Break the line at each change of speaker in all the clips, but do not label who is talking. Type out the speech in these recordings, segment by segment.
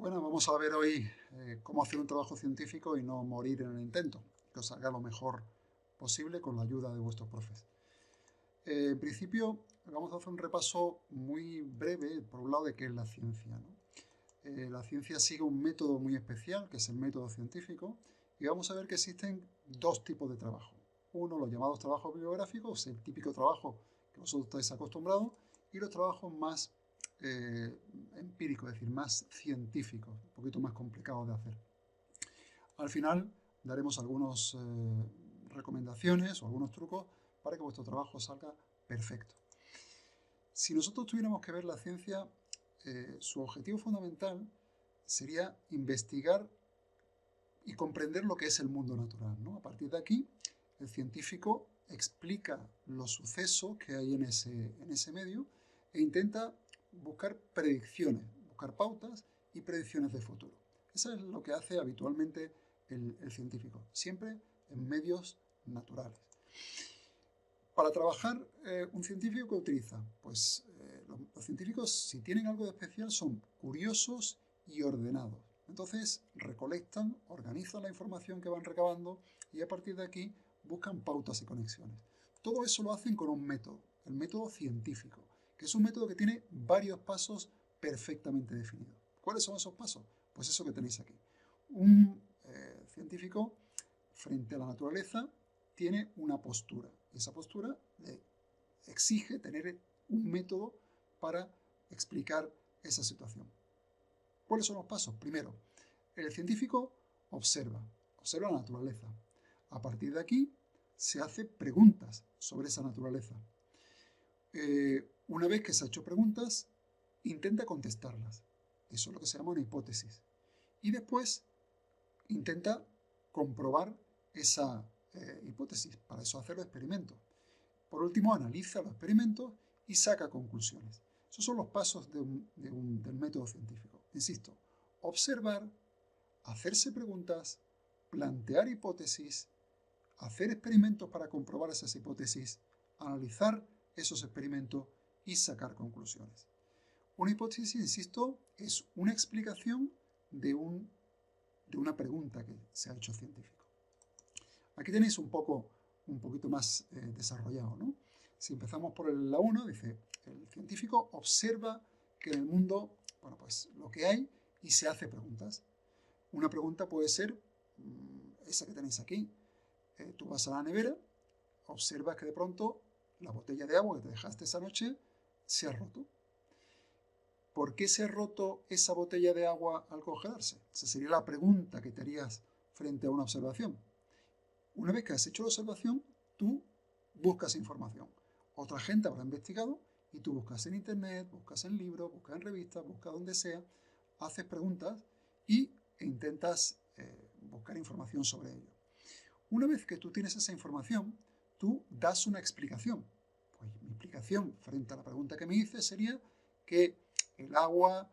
Bueno, vamos a ver hoy cómo hacer un trabajo científico y no morir en el intento, que os salga lo mejor posible con la ayuda de vuestros profes. En principio, vamos a hacer un repaso muy breve, por un lado, de qué es la ciencia, ¿no? La ciencia sigue un método muy especial, que es el método científico, y vamos a ver que existen dos tipos de trabajo. Uno, los llamados trabajos bibliográficos, el típico trabajo que vosotros estáis acostumbrados, y los trabajos más empíricos, es decir, más científicos, un poquito más complicados de hacer. Al final daremos algunas recomendaciones o algunos trucos para que vuestro trabajo salga perfecto. Si nosotros tuviéramos que ver la ciencia, su objetivo fundamental sería investigar y comprender lo que es el mundo natural, ¿no? A partir de aquí, el científico explica los sucesos que hay en ese medio e intenta buscar predicciones, buscar pautas y predicciones de futuro. Eso es lo que hace habitualmente el científico, siempre en medios naturales. Para trabajar, un científico, ¿qué utiliza? Pues los científicos, si tienen algo de especial, son curiosos y ordenados. Entonces, recolectan, organizan la información que van recabando y a partir de aquí buscan pautas y conexiones. Todo eso lo hacen con un método, el método científico, que es un método que tiene varios pasos perfectamente definidos. ¿Cuáles son esos pasos? Pues eso que tenéis aquí. Un científico, frente a la naturaleza, tiene una postura. Y esa postura le exige tener un método para explicar esa situación. ¿Cuáles son los pasos? Primero, el científico observa la naturaleza. A partir de aquí, se hace preguntas sobre esa naturaleza. Una vez que se ha hecho preguntas, intenta contestarlas. Eso es lo que se llama una hipótesis. Y después intenta comprobar esa hipótesis. Para eso hace los experimentos. Por último, analiza los experimentos y saca conclusiones. Esos son los pasos del método científico. Insisto, observar, hacerse preguntas, plantear hipótesis, hacer experimentos para comprobar esas hipótesis, analizar esos experimentos y sacar conclusiones. Una hipótesis, insisto, es una explicación de una pregunta que se ha hecho científico. Aquí tenéis un poquito más desarrollado, ¿no? Si empezamos por la 1, dice, el científico observa que en el mundo, bueno, pues lo que hay y se hace preguntas. Una pregunta puede ser esa que tenéis aquí. Tú vas a la nevera, observas que de pronto la botella de agua que te dejaste esa noche se ha roto. ¿Por qué se ha roto esa botella de agua al congelarse? Esa sería la pregunta que te harías frente a una observación. Una vez que has hecho la observación, tú buscas información. Otra gente habrá investigado y tú buscas en internet, buscas en libros, buscas en revistas, buscas donde sea, haces preguntas e intentas buscar información sobre ello. Una vez que tú tienes esa información, tú das una explicación. Pues mi explicación frente a la pregunta que me hice sería que el agua,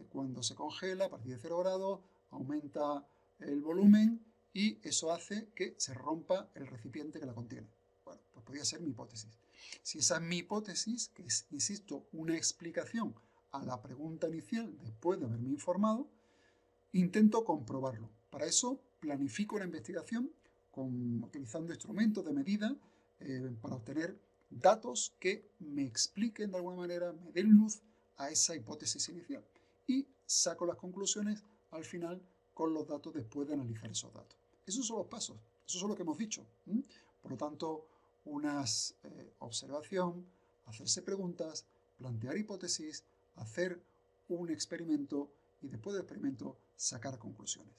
cuando se congela a partir de 0 grados, aumenta el volumen y eso hace que se rompa el recipiente que la contiene. Bueno, pues podría ser mi hipótesis. Si esa es mi hipótesis, que es, insisto, una explicación a la pregunta inicial después de haberme informado, intento comprobarlo. Para eso planifico la investigación utilizando instrumentos de medida para obtener datos que me expliquen de alguna manera, me den luz a esa hipótesis inicial. Y saco las conclusiones al final con los datos después de analizar esos datos. Esos son los pasos, eso es lo que hemos dicho. Por lo tanto, una observación, hacerse preguntas, plantear hipótesis, hacer un experimento y después del experimento sacar conclusiones.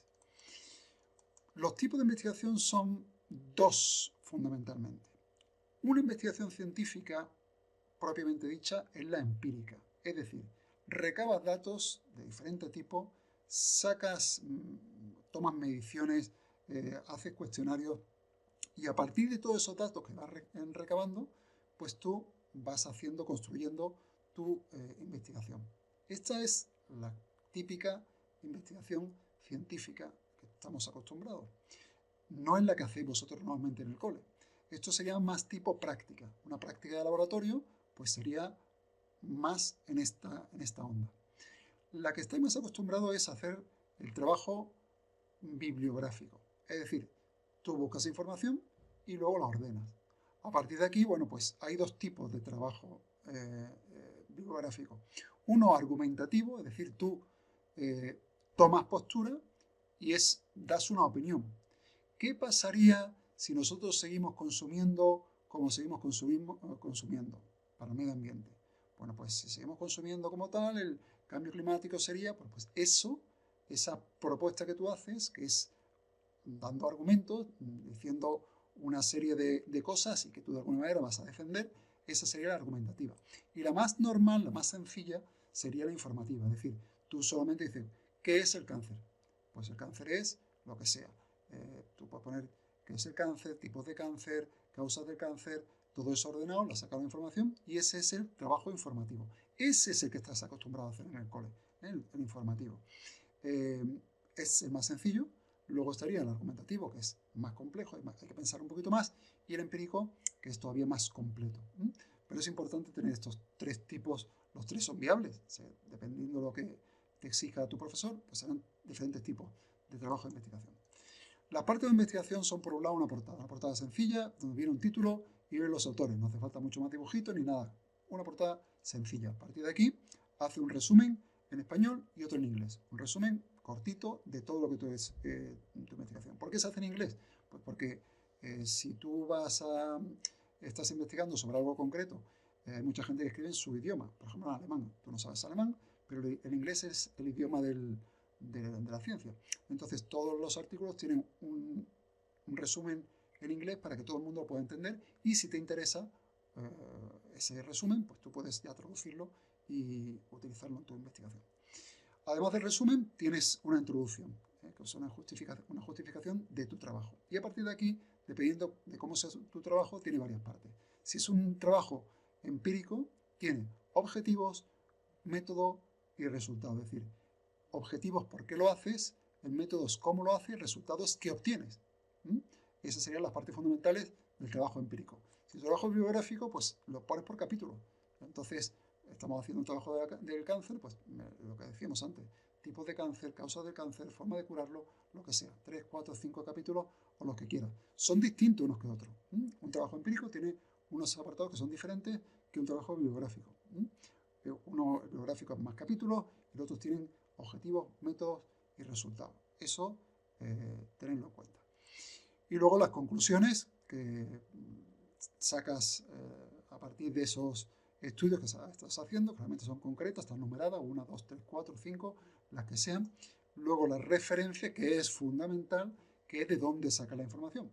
Los tipos de investigación son dos fundamentalmente. Una investigación científica propiamente dicha es la empírica, es decir, recabas datos de diferente tipo, tomas mediciones, haces cuestionarios y a partir de todos esos datos que vas recabando, pues tú vas construyendo tu investigación. Esta es la típica investigación científica que estamos acostumbrados. No es la que hacéis vosotros normalmente en el cole. Esto sería más tipo práctica. Una práctica de laboratorio, pues sería más en esta onda. La que estáis más acostumbrado es hacer el trabajo bibliográfico. Es decir, tú buscas información y luego la ordenas. A partir de aquí, bueno, pues hay dos tipos de trabajo bibliográfico. Uno argumentativo, es decir, tú tomas postura y das una opinión. ¿Qué pasaría si nosotros seguimos consumiendo como seguimos consumiendo para el medio ambiente? Bueno, pues si seguimos consumiendo como tal, el cambio climático sería, pues eso, esa propuesta que tú haces, que es dando argumentos, diciendo una serie de cosas y que tú de alguna manera vas a defender, esa sería la argumentativa. Y la más normal, la más sencilla, sería la informativa. Es decir, tú solamente dices, ¿qué es el cáncer? Pues el cáncer es lo que sea. Tú puedes poner qué es el cáncer, tipos de cáncer, causas del cáncer, todo eso ordenado, le has sacado la información y ese es el trabajo informativo. Ese es el que estás acostumbrado a hacer en el cole, el informativo. Es el más sencillo. Luego estaría el argumentativo, que es más complejo, hay que pensar un poquito más, y el empírico, que es todavía más completo. Pero es importante tener estos tres tipos, los tres son viables, o sea, dependiendo de lo que te exija tu profesor, pues serán diferentes tipos de trabajo de investigación. Las partes de investigación son, por un lado, una portada sencilla, donde viene un título y ven los autores, no hace falta mucho más dibujito ni nada, una portada sencilla. A partir de aquí, hace un resumen en español y otro en inglés, un resumen cortito de todo lo que tú es tu investigación. ¿Por qué se hace en inglés? Pues porque si tú estás investigando sobre algo concreto, hay mucha gente que escribe en su idioma, por ejemplo en alemán. Tú no sabes alemán, pero el inglés es el idioma de la ciencia. Entonces todos los artículos tienen un resumen en inglés para que todo el mundo lo pueda entender y si te interesa ese resumen, pues tú puedes ya traducirlo y utilizarlo en tu investigación. Además del resumen, tienes una introducción, que es una justificación de tu trabajo. Y a partir de aquí, dependiendo de cómo sea tu trabajo, tiene varias partes. Si es un trabajo empírico, tiene objetivos, método y resultado. Es decir, objetivos por qué lo haces, el método es cómo lo haces, resultados qué obtienes. Esas serían las partes fundamentales del trabajo empírico. Si es trabajo bibliográfico, pues lo pones por capítulo. Entonces, estamos haciendo un trabajo del cáncer, pues lo que decíamos antes, tipos de cáncer, causas del cáncer, forma de curarlo, lo que sea, 3, 4, 5 capítulos o los que quieras. Son distintos unos que otros. Un trabajo empírico tiene unos apartados que son diferentes que un trabajo bibliográfico. Uno bibliográfico es más capítulos y los otros tienen objetivos, métodos y resultados. Eso tenedlo en cuenta. Y luego las conclusiones que sacas a partir de esos estudios que estás haciendo, que realmente son concretas, están numeradas, 1, 2, 3, 4, 5, las que sean. Luego la referencia, que es fundamental, que es de dónde saca la información.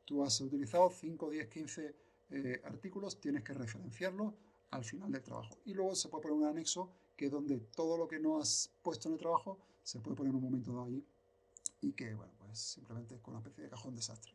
Tú has utilizado 5, 10, 15 artículos, tienes que referenciarlos al final del trabajo. Y luego se puede poner un anexo, que es donde todo lo que no has puesto en el trabajo se puede poner en un momento dado ahí y que, bueno, pues simplemente es con una especie de cajón desastre.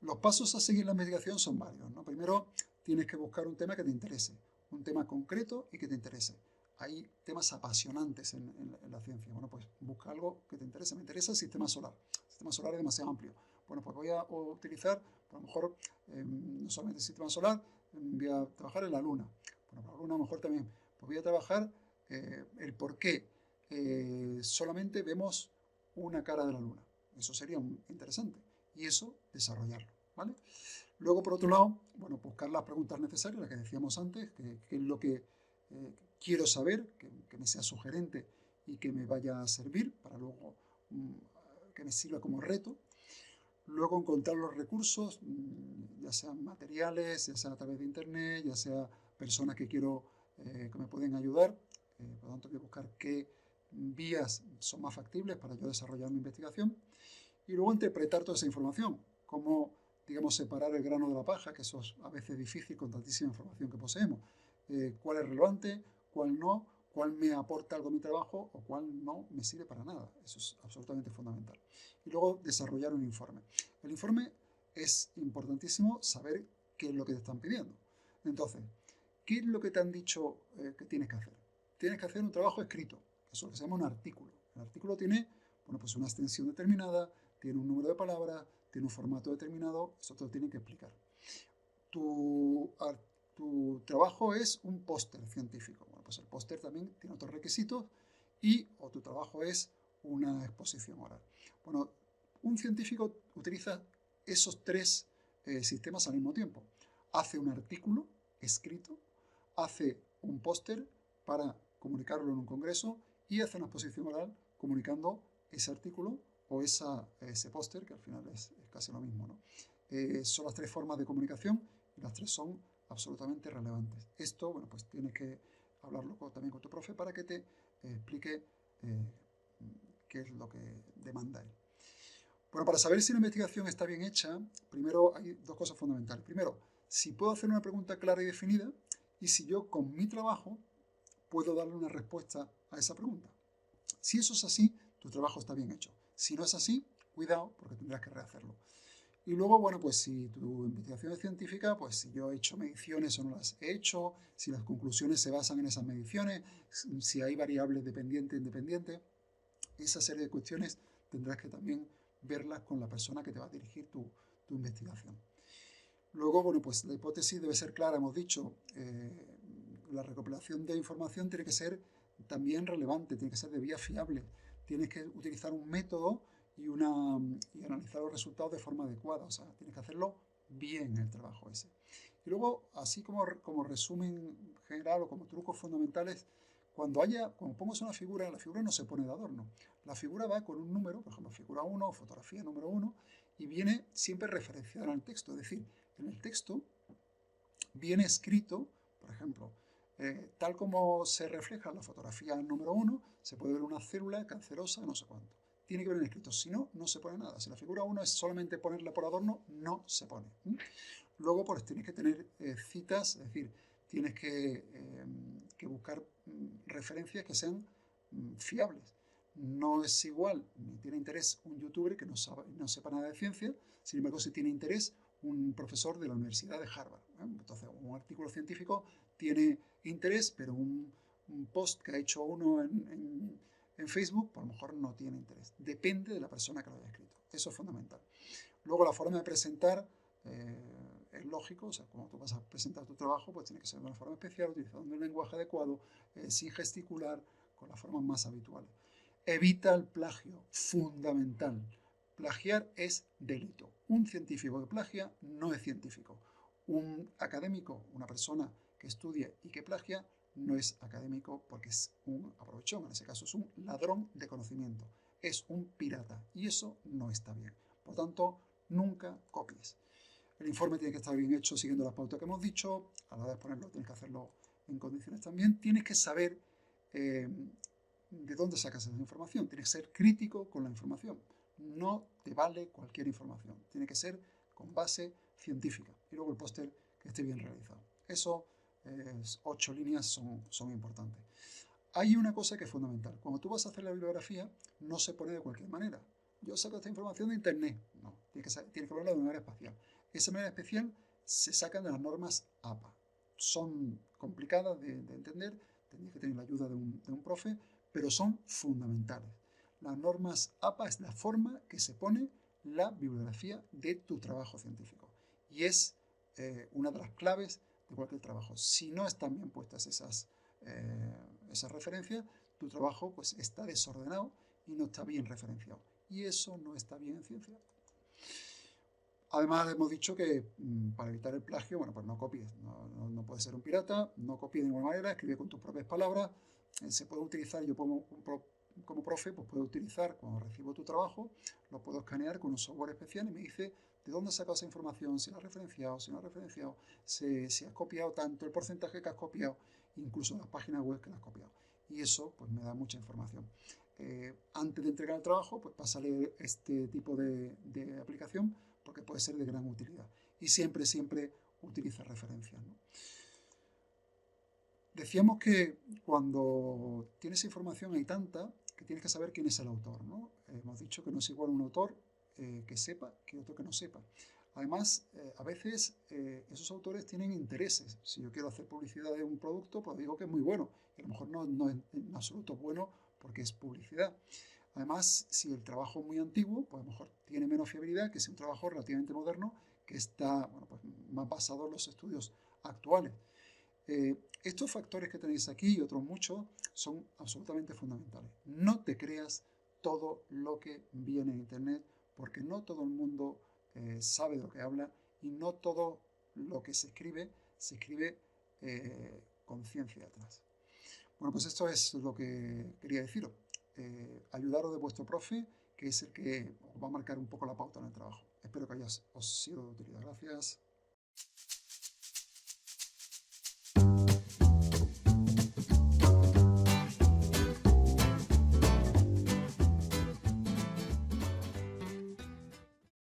Los pasos a seguir en la investigación son varios, ¿no? Primero, tienes que buscar un tema que te interese, un tema concreto y que te interese. Hay temas apasionantes en la ciencia. Bueno, pues busca algo que te interese. Me interesa el sistema solar. El sistema solar es demasiado amplio. Bueno, pues voy a utilizar, a lo mejor, no solamente el sistema solar, voy a trabajar en la Luna. Bueno, para la Luna a lo mejor también. Pues voy a trabajar el por qué solamente vemos una cara de la Luna. Eso sería interesante. Y eso, desarrollarlo, ¿vale? Luego, por otro lado, bueno, buscar las preguntas necesarias, las que decíamos antes, que es lo que quiero saber, que me sea sugerente y que me vaya a servir para luego que me sirva como reto. Luego encontrar los recursos, ya sean materiales, ya sea a través de internet, ya sea personas que quiero que me pueden ayudar. Por lo tanto, hay que buscar qué vías son más factibles para yo desarrollar mi investigación. Y luego interpretar toda esa información, cómo, digamos, separar el grano de la paja, que eso es a veces difícil con tantísima información que poseemos. Cuál es relevante, cuál no, cuál me aporta algo a mi trabajo o cuál no me sirve para nada. Eso es absolutamente fundamental. Y luego desarrollar un informe. El informe es importantísimo saber qué es lo que te están pidiendo. Entonces, ¿qué es lo que te han dicho que tienes que hacer? Tienes que hacer un trabajo escrito, eso es lo que se llama un artículo. El artículo tiene, bueno, pues una extensión determinada, tiene un número de palabras, tiene un formato determinado, eso te lo tienen que explicar. Tu trabajo es un póster científico. Bueno, pues el póster también tiene otros requisitos o tu trabajo es una exposición oral. Bueno, un científico utiliza esos tres sistemas al mismo tiempo. Hace un artículo escrito, hace un póster para comunicarlo en un congreso y hace una exposición oral comunicando ese artículo o ese póster, que al final es casi lo mismo, ¿no? Son las tres formas de comunicación y las tres son absolutamente relevantes. Esto, bueno, pues tienes que hablarlo también con tu profe para que te explique qué es lo que demanda él. Bueno, para saber si una investigación está bien hecha, primero hay dos cosas fundamentales. Primero, si puedo hacer una pregunta clara y definida y si yo con mi trabajo puedo darle una respuesta a esa pregunta. Si eso es así, tu trabajo está bien hecho. Si no es así, cuidado porque tendrás que rehacerlo. Y luego, bueno, pues si tu investigación es científica, pues si yo he hecho mediciones o no las he hecho, si las conclusiones se basan en esas mediciones, si hay variables dependientes e independientes, esa serie de cuestiones tendrás que también verlas con la persona que te va a dirigir tu investigación. Luego, bueno, pues la hipótesis debe ser clara, hemos dicho, la recopilación de información tiene que ser también relevante, tiene que ser de vía fiable, tienes que utilizar un método y analizar los resultados de forma adecuada, o sea, tienes que hacerlo bien el trabajo ese. Y luego, así como resumen general o como trucos fundamentales, cuando pongas una figura, la figura no se pone de adorno. La figura va con un número, por ejemplo, figura 1 o fotografía número 1, y viene siempre referenciada en el texto. Es decir, en el texto viene escrito, por ejemplo, tal como se refleja en la fotografía número 1, se puede ver una célula cancerosa, no sé cuánto. Tiene que venir escrito, si no, no se pone nada. Si la figura 1 es solamente ponerla por adorno, no se pone. Luego, pues tienes que tener citas, es decir, tienes que buscar referencias que sean fiables. No es igual, ni tiene interés un youtuber que no sepa nada de ciencia, sin embargo, si tiene interés un profesor de la Universidad de Harvard. Entonces, un artículo científico tiene interés, pero un post que ha hecho uno en Facebook, pues a lo mejor no tiene interés. Depende de la persona que lo haya escrito. Eso es fundamental. Luego, la forma de presentar es lógico, o sea, como tú vas a presentar tu trabajo, pues tiene que ser de una forma especial, utilizando un lenguaje adecuado, sin gesticular, con las formas más habituales. Evita el plagio, fundamental. Plagiar es delito. Un científico que plagia no es científico. Un académico, una persona que estudia y que plagia, no es académico porque es un aprovechón, en ese caso es un ladrón de conocimiento, es un pirata y eso no está bien. Por tanto, nunca copies. El informe tiene que estar bien hecho siguiendo las pautas que hemos dicho, a la hora de ponerlo tienes que hacerlo en condiciones también, tienes que saber de dónde sacas esa información, tienes que ser crítico con la información. No te vale cualquier información, tiene que ser con base científica. Y luego el póster que esté bien realizado. Eso, 8 líneas son importantes. Hay una cosa que es fundamental. Cuando tú vas a hacer la bibliografía, no se pone de cualquier manera. Yo saco esta información de internet. No, tienes que ponerla de una manera especial. Esa manera especial se sacan de las normas APA. Son complicadas de entender, tendrías que tener la ayuda de un profe, pero son fundamentales. Las normas APA es la forma que se pone la bibliografía de tu trabajo científico. Y es una de las claves de cualquier trabajo. Si no están bien puestas esas referencias, tu trabajo pues está desordenado y no está bien referenciado. Y eso no está bien en ciencia. Además, hemos dicho que para evitar el plagio, bueno, pues no copies. No puedes ser un pirata, no copies de ninguna manera, escribe con tus propias palabras. Se puede utilizar, yo como profe, pues puedo utilizar, cuando recibo tu trabajo, lo puedo escanear con un software especial y me dice de dónde has sacado esa información, si la has referenciado, si no has referenciado, si has copiado tanto, el porcentaje que has copiado, incluso las páginas web que las has copiado. Y eso, pues me da mucha información. Antes de entregar el trabajo, pues pásale este tipo de aplicación porque puede ser de gran utilidad. Y siempre utiliza referencias, ¿no? Decíamos que cuando tienes información hay tanta que tienes que saber quién es el autor, ¿no? Hemos dicho que no es igual un autor que sepa que otro que no sepa. Además, a veces esos autores tienen intereses. Si yo quiero hacer publicidad de un producto, pues digo que es muy bueno. Y a lo mejor no es en absoluto bueno porque es publicidad. Además, si el trabajo es muy antiguo, pues a lo mejor tiene menos fiabilidad que si un trabajo relativamente moderno que está, bueno, pues más basado en los estudios actuales. Estos factores que tenéis aquí y otros muchos son absolutamente fundamentales. No te creas todo lo que viene en Internet, porque no todo el mundo sabe de lo que habla y no todo lo que se escribe con ciencia atrás. Bueno, pues esto es lo que quería deciros. Ayudaros de vuestro profe, que es el que os va a marcar un poco la pauta en el trabajo. Espero que os sido de utilidad. Gracias.